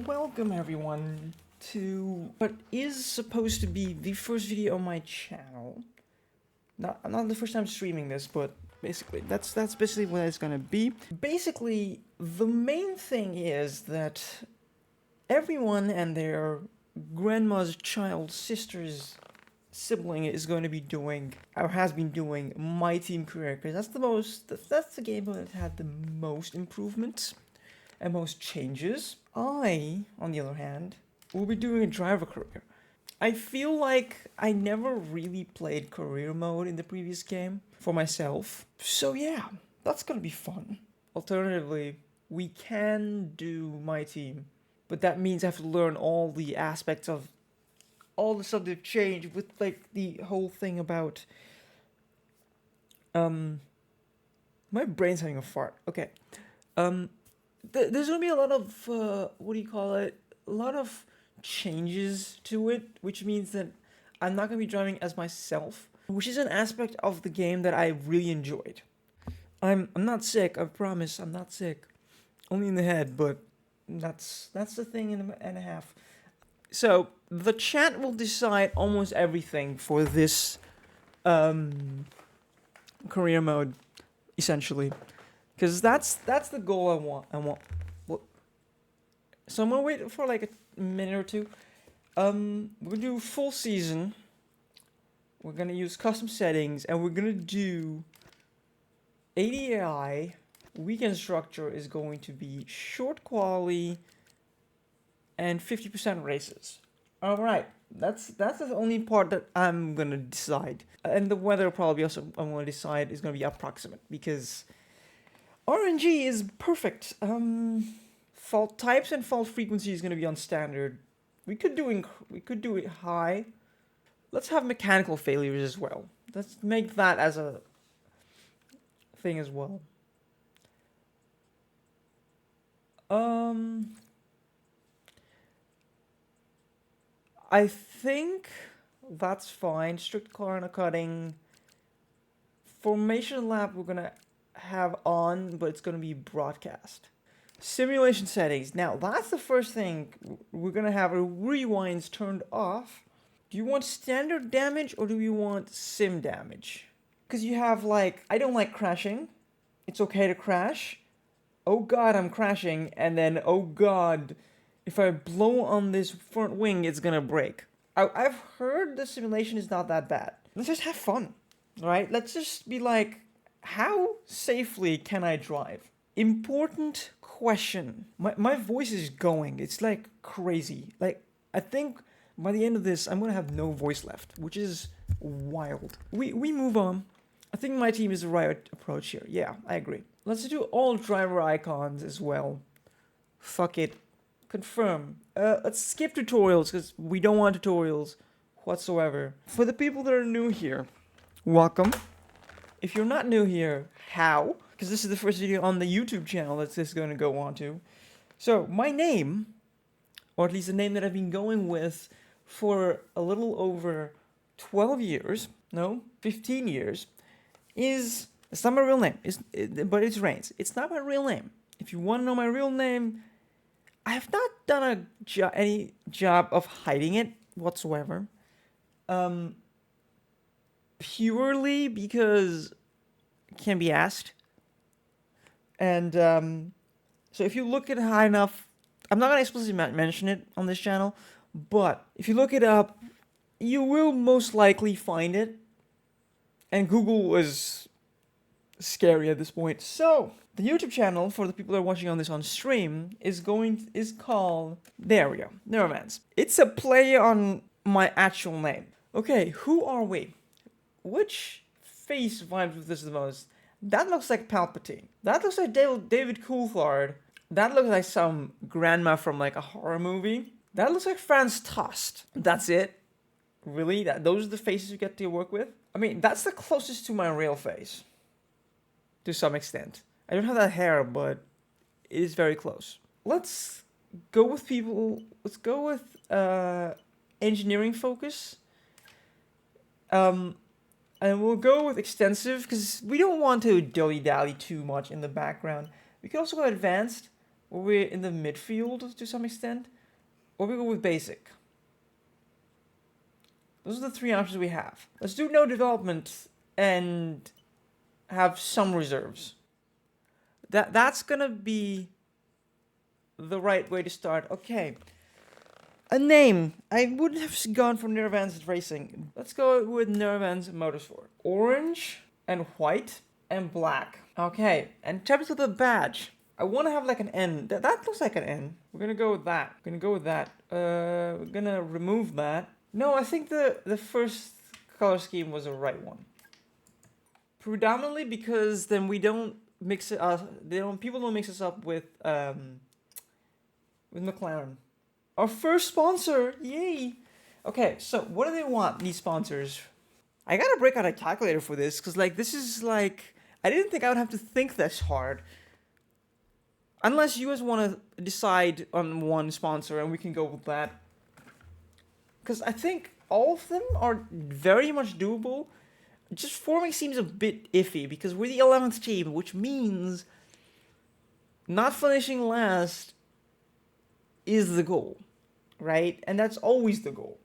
welcome everyone to what is supposed to be the first video on my channel. Not the first time streaming this, but basically that's basically what it's gonna be. Basically, the main thing is that everyone and their grandma's child, sister's sibling is going to be doing, or has been doing, MyTeam career, because that's the game that had the most improvements and most changes. I, on the other hand, will be doing a driver career. I feel like I never really played career mode in the previous game for myself. So yeah, that's gonna be fun. Alternatively, we can do MyTeam, but that means I have to learn all the aspects of all the stuff they've changed with like the whole thing about my brain's having a fart. Okay. There's gonna be a lot of what do you call it? A lot of changes to it, which means that I'm not gonna be driving as myself, which is an aspect of the game that I really enjoyed. I'm not sick, I promise. I'm not sick, only in the head, but that's the thing and a half. So the chat will decide almost everything for this career mode, essentially. Because that's the goal I want. What? So I'm gonna wait for like a minute or two. We're gonna do full season. We're gonna use custom settings, and we're gonna do ADI. Weekend structure is going to be short quality and 50% races. All right, that's the only part that I'm gonna decide, and the weather probably also I'm gonna decide is gonna be approximate because RNG is perfect. Fault types and fault frequency is going to be on standard. We could do it high. Let's have mechanical failures as well. Let's make that as a thing as well. I think that's fine. Strict corner cutting. Formation lap we're gonna have on, but it's gonna be broadcast. Simulation settings. Now that's the first thing. We're gonna have our rewinds turned off. Do you want standard damage or do you want sim damage? Because you have like, I don't like crashing. It's okay to crash. Oh god, I'm crashing. And then, oh god, if I blow on this front wing, it's gonna break. I've heard the simulation is not that bad. Let's just have fun, right? Let's just be like, how safely can I drive? Important question. My voice is going. It's like crazy. Like, I think by the end of this, I'm gonna have no voice left, which is wild. We move on. I think MyTeam is the right approach here. Yeah, I agree. Let's do all driver icons as well. Fuck it. Confirm. Let's skip tutorials because we don't want tutorials whatsoever. For the people that are new here, welcome. If you're not new here, how? Because this is the first video on the YouTube channel that this is going to go on to. So, my name, or at least the name that I've been going with for a little over 12 years, no, 15 years, it's not my real name, but it's Rainz. It's not my real name. If you want to know my real name, I have not done any job of hiding it whatsoever. Purely because it can be asked. And so if you look at it high enough, I'm not going to explicitly mention it on this channel, but if you look it up, you will most likely find it. And Google is scary at this point. So the YouTube channel, for the people that are watching on this on stream, is called, there we go, gmrainz. It's a play on my actual name. Okay, who are we? Which face vibes with this the most? That looks like Palpatine. That looks like David Coulthard. That looks like some grandma from like a horror movie. That looks like Franz Tost. That's it? Really? Those are the faces you get to work with? I mean, that's the closest to my real face. To some extent. I don't have that hair, but it is very close. Let's go with people. Let's go with engineering focus. And we'll go with extensive because we don't want to dilly-dally too much in the background. We can also go advanced, or we're in the midfield to some extent, or we go with basic. Those are the three options we have. Let's do no development and have some reserves. That's gonna be the right way to start. Okay. A name. I wouldn't have gone for Nervan's Racing. Let's go with Nervan's Motorsport. Orange and white and black. Okay. And in terms of the badge, I want to have like an N. That looks like an N. We're gonna go with that. We're gonna remove that. No, I think the first color scheme was the right one. Predominantly because then we don't mix it up. People don't mix us up with McLaren. Our first sponsor, yay! Okay, so what do they want, these sponsors? I gotta break out a calculator for this, because like this is like, I didn't think I would have to think this hard. Unless you guys want to decide on one sponsor and we can go with that. Because I think all of them are very much doable. Just forming seems a bit iffy because we're the 11th team, which means not finishing last is the goal, right? And that's always the goal.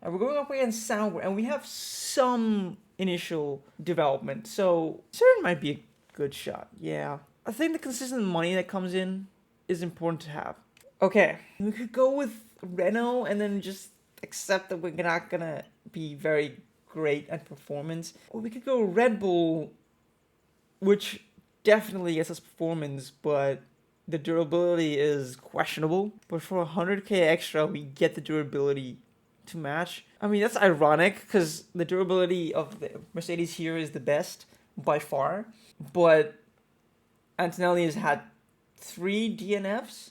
And we're going up against Sauber, and we have some initial development, so CERN might be a good shot, yeah. I think the consistent money that comes in is important to have. Okay, we could go with Renault and then just accept that we're not gonna be very great at performance. Or we could go Red Bull, which definitely gets us performance, but the durability is questionable. But for 100k extra, we get the durability to match. I mean, that's ironic because the durability of the Mercedes here is the best by far. But Antonelli has had 2 DNFs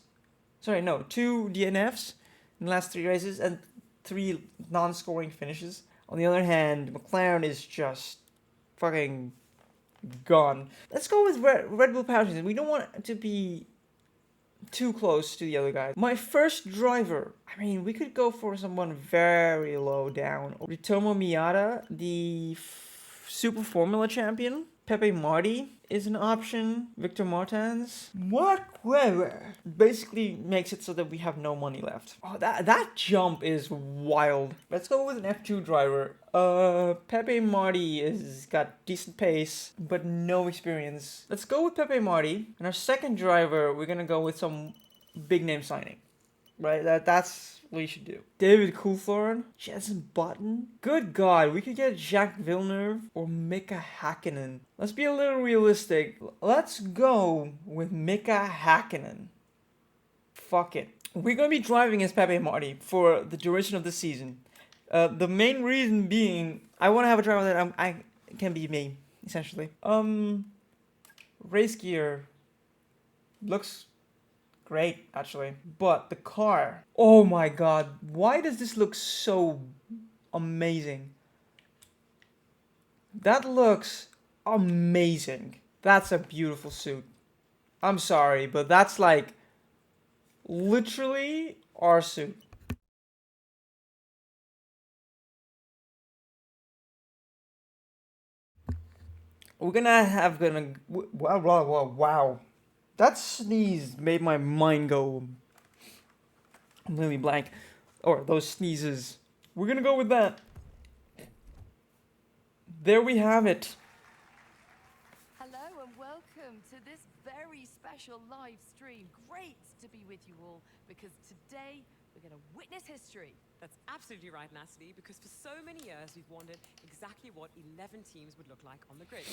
in the last 3 races and 3 non-scoring finishes. On the other hand, McLaren is just fucking gone. Let's go with Red Bull Power Trains. We don't want it to be too close to the other guys. My first driver. I mean, we could go for someone very low down. Ritomo Miata, the Super Formula champion. Pepe Marti is an option. Victor Martins. Whatever. Basically makes it so that we have no money left. Oh, that jump is wild. Let's go with an F2 driver. Pepe Marti has got decent pace, but no experience. Let's go with Pepe Marti. And our second driver, we're gonna go with some big name signing. Right? That's what you should do. David Coulthard, Jensen Button. Good God, we could get Jacques Villeneuve or Mika Hakkinen. Let's be a little realistic. Let's go with Mika Hakkinen. Fuck it. We're gonna be driving as Pepe Marti for the duration of the season. The main reason being, I want to have a driver that I can be me, essentially. Race gear looks great, actually. But the car, oh my god, why does this look so amazing? That looks amazing. That's a beautiful suit. I'm sorry, but that's like literally our suit. Wow. That sneeze made my mind go completely blank. Or those sneezes. We're gonna go with that. There we have it. Hello and welcome to this very special live stream. Great to be with you all because today we're going to witness history. That's absolutely right, Natalie, because for so many years we've wondered exactly what 11 teams would look like on the grid.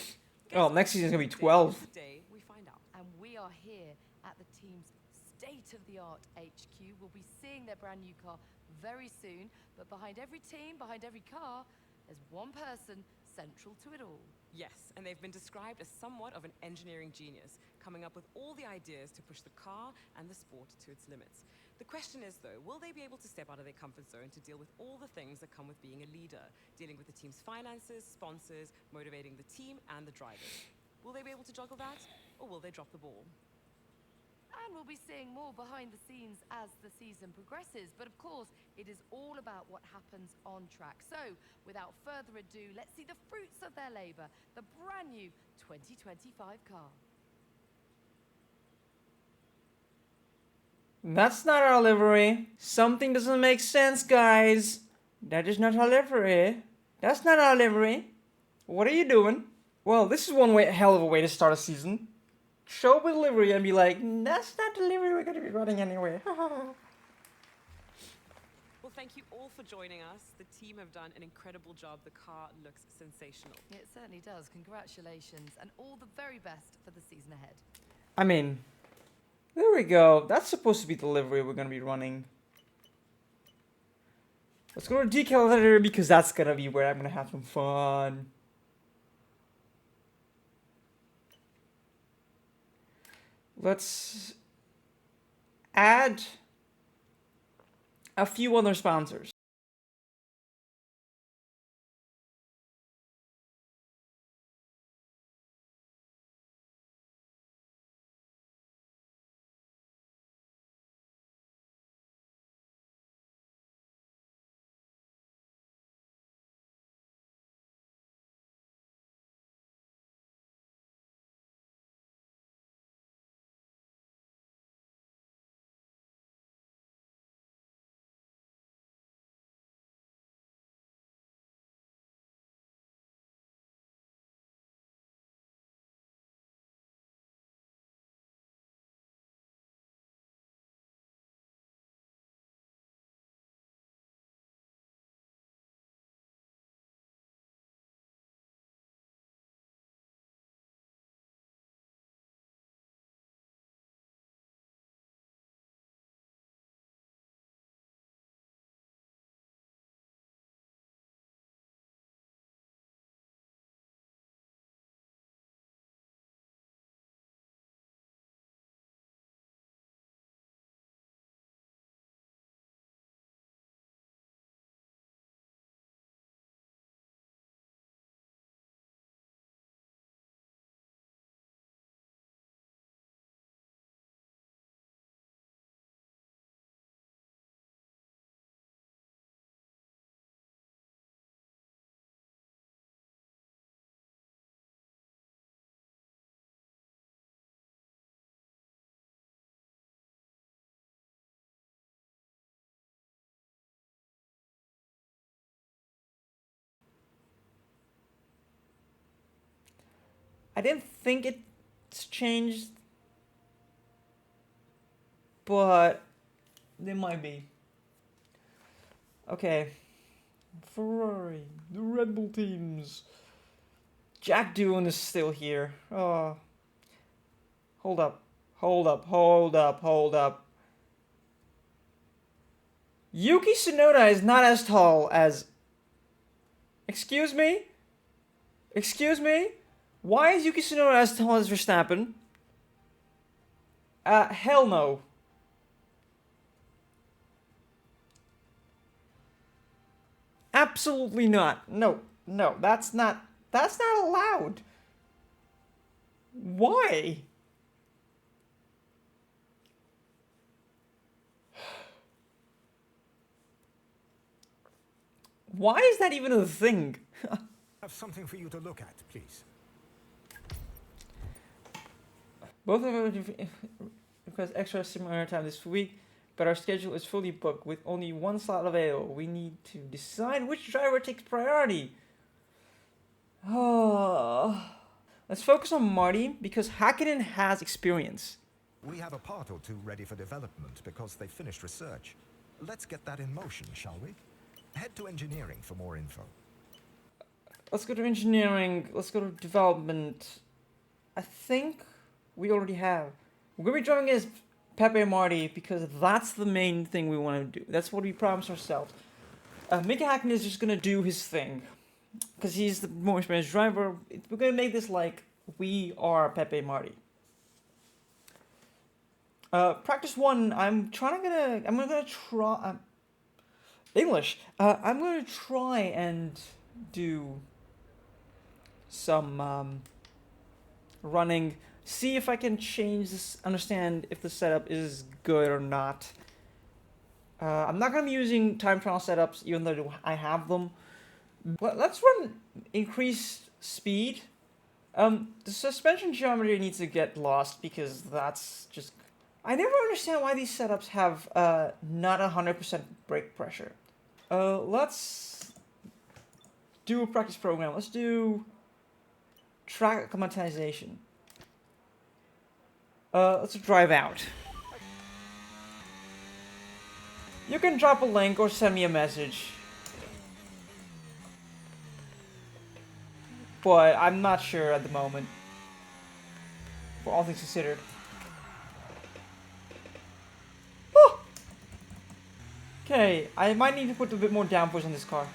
Oh, next season's gonna be 12. Today we find out. And we are here at the team's state-of-the-art HQ. We'll be seeing their brand new car very soon. But behind every team, behind every car, there's one person central to it all. Yes, and they've been described as somewhat of an engineering genius, coming up with all the ideas to push the car and the sport to its limits. The question is, though, will they be able to step out of their comfort zone to deal with all the things that come with being a leader, dealing with the team's finances, sponsors, motivating the team and the drivers? Will they be able to juggle that, or will they drop the ball? And we'll be seeing more behind the scenes as the season progresses. But of course, it is all about what happens on track. So, without further ado, let's see the fruits of their labor, the brand new 2025 car. That's not our livery. Something doesn't make sense, guys. That is not our livery. That's not our livery. What are you doing? Well, this is one hell of a way to start a season. Show up with livery and be like, that's not the livery we're going to be running anyway. Well, thank you all for joining us. The team have done an incredible job. The car looks sensational. It certainly does. Congratulations, and all the very best for the season ahead. I mean, there we go. That's supposed to be the livery we're going to be running. Let's go to decal editor because that's going to be where I'm going to have some fun. Let's add a few other sponsors. I didn't think it's changed, but it might be. Okay. Ferrari, the Red Bull teams. Jack Doohan is still here. Oh. Hold up. Hold up. Hold up. Hold up. Yuki Tsunoda is not as tall as... Excuse me? Excuse me? Why is Yuki Tsunoda as tall as Verstappen? Hell no. Absolutely not. No, no, that's not allowed. Why? Why is that even a thing? I have something for you to look at, please. Both of us request extra seminar time this week, but our schedule is fully booked with only one slot available. We need to decide which driver takes priority. Oh. Let's focus on Marty because Hakkinen has experience. We have a part or two ready for development because they finished research. Let's get that in motion, shall we? Head to engineering for more info. Let's go to engineering. Let's go to development. I think we already have. We're going to be driving as Pepe and Marty because that's the main thing we want to do. That's what we promised ourselves. Mika Hakkinen is just going to do his thing because he's the more experienced driver. We're going to make this like we are Pepe and Marty. Practice 1, I'm gonna try English. I'm gonna try and do some running. See if I can change this. Understand if the setup is good or not. I'm not gonna be using time trial setups, even though I have them. But let's run increased speed. The suspension geometry needs to get lost because that's just I never understand why these setups have not 100% brake pressure. Let's do a practice program. Let's do track acclimatization. Let's drive out. You can drop a link or send me a message. But I'm not sure at the moment. For all things considered. Oh! Okay, I might need to put a bit more downforce on this car.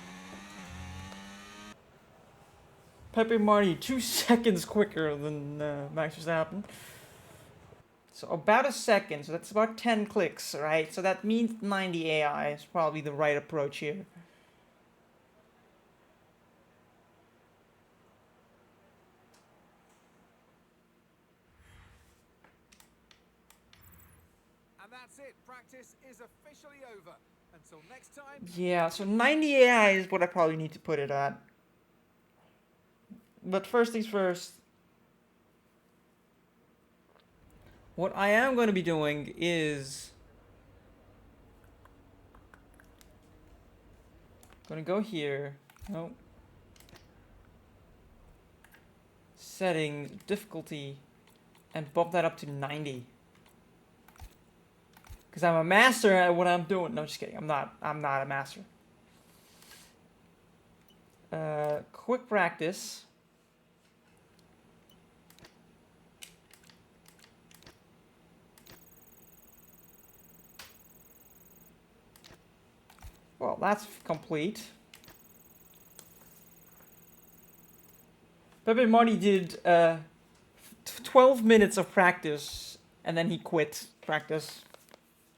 Pepe Marty, 2 seconds quicker than Max Verstappen. So about a second, so that's about 10 clicks, right? So that means 90 AI is probably the right approach here. And that's it. Practice is officially over. Until next time. Yeah, so 90 AI is what I probably need to put it at. But first things first. What I am going to be doing is going to go here. No. Setting difficulty and bump that up to 90. Because I'm a master at what I'm doing. No, just kidding. I'm not a master. Quick practice. Well, that's complete. Pepe Marty did 12 minutes of practice and then he quit practice.